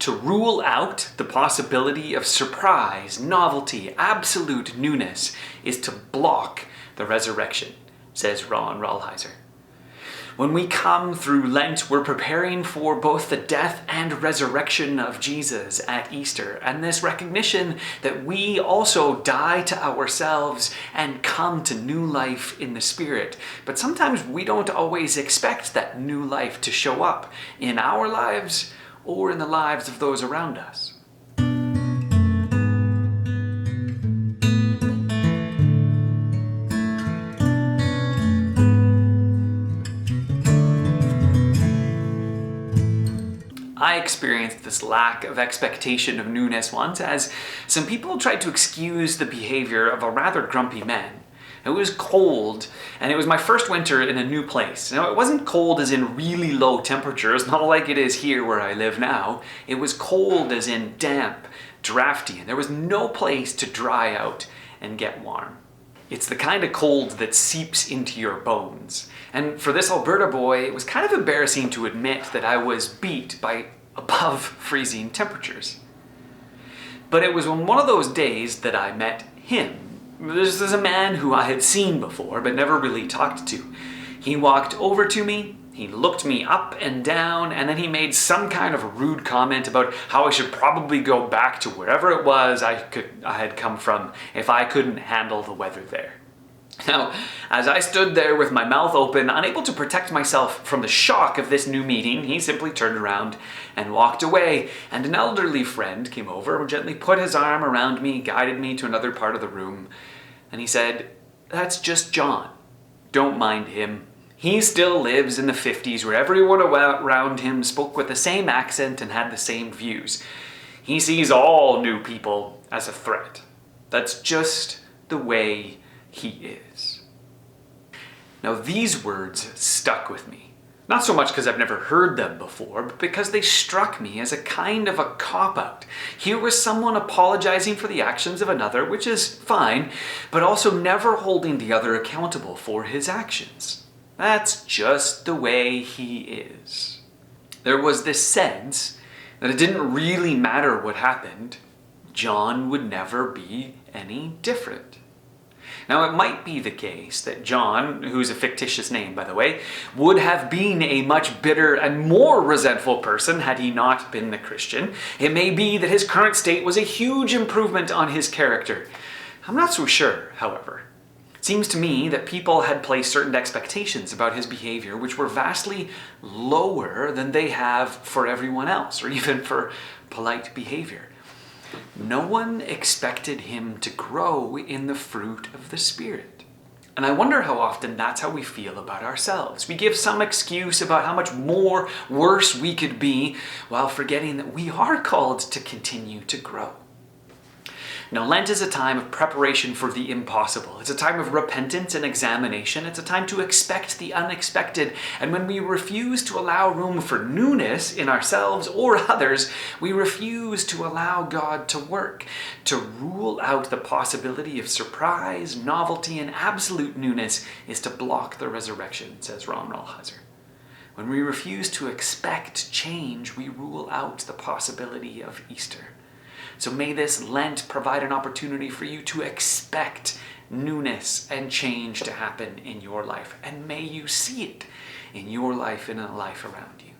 To rule out the possibility of surprise, novelty, absolute newness is to block the resurrection, says Ron Rolheiser. When we come through Lent, we're preparing for both the death and resurrection of Jesus at Easter, and this recognition that we also die to ourselves and come to new life in the Spirit. But sometimes we don't always expect that new life to show up in our lives or in the lives of those around us. I experienced this lack of expectation of newness once as some people tried to excuse the behavior of a rather grumpy man. It was cold, and it was my first winter in a new place. Now, it wasn't cold as in really low temperatures, not like it is here where I live now. It was cold as in damp, drafty, and there was no place to dry out and get warm. It's the kind of cold that seeps into your bones. And for this Alberta boy, it was kind of embarrassing to admit that I was beat by above freezing temperatures. But it was on one of those days that I met him. This is a man who I had seen before, but never really talked to. He walked over to me, he looked me up and down, and then he made some kind of a rude comment about how I should probably go back to wherever it was I had come from if I couldn't handle the weather there. Now, as I stood there with my mouth open, unable to protect myself from the shock of this new meeting, he simply turned around and walked away, and an elderly friend came over and gently put his arm around me, guided me to another part of the room, and he said, "That's just John. Don't mind him. He still lives in the 50s where everyone around him spoke with the same accent and had the same views. He sees all new people as a threat. That's just the way he is." Now, these words stuck with me. Not so much because I've never heard them before, but because they struck me as a kind of a cop-out. Here was someone apologizing for the actions of another, which is fine, but also never holding the other accountable for his actions. That's just the way he is. There was this sense that it didn't really matter what happened. John would never be any different. Now, it might be the case that John, who's a fictitious name, by the way, would have been a much bitter and more resentful person had he not been the Christian. It may be that his current state was a huge improvement on his character. I'm not so sure, however. It seems to me that people had placed certain expectations about his behavior which were vastly lower than they have for everyone else, or even for polite behavior. No one expected him to grow in the fruit of the Spirit. And I wonder how often that's how we feel about ourselves. We give some excuse about how much worse we could be, while forgetting that we are called to continue to grow. Now, Lent is a time of preparation for the impossible. It's a time of repentance and examination. It's a time to expect the unexpected. And when we refuse to allow room for newness in ourselves or others, we refuse to allow God to work. To rule out the possibility of surprise, novelty, and absolute newness is to block the resurrection, says Ron Rolheiser. When we refuse to expect change, we rule out the possibility of Easter. So may this Lent provide an opportunity for you to expect newness and change to happen in your life. And may you see it in your life and in the life around you.